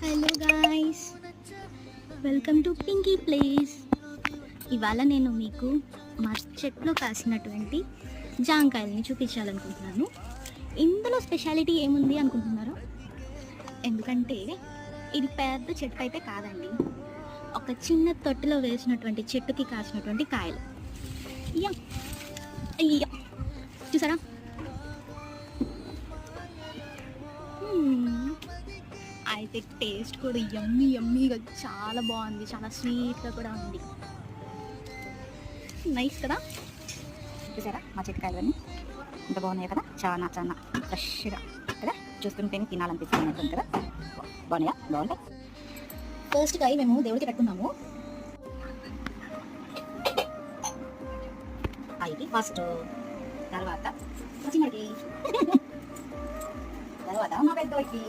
Hello guys, welcome to Pinky place. ఇవాళ నేను మీకు మా చెట్లో కాసినటువంటి జాంకాయలని చూపించాలనుకుంటున్నాను. ఇందులో స్పెషాలిటీ ఏముంది అనుకుంటున్నారో? ఎందుకంటే ఇది పెద్ద చెట్టు అయితే కాదండి, ఒక చిన్న తొట్టిలో వేసినటువంటి చెట్టుకి కాసినటువంటి కాయలు. అయ్యా అయ్యా, చూసారా? అయితే టేస్ట్ కూడా యమ్మీగా చాలా బాగుంది, చాలా స్వీట్గా కూడా ఉంది. నైస్ కదా? చూసారా మా చెట్టుకాయలన్నీ ఇంత బాగున్నాయి కదా, చాలా చాలా ఫ్రెష్గా కదా, చూస్తుంటేనే తినాలనిపిస్తుంది కదా. బాగుంటాయి. ఫస్ట్ కాయ మేము దేవుడికి పెట్టుకున్నాము. కాయకి ఫస్ట్, తర్వాత చిన్నకి, తర్వాత మా పెద్దోడికి.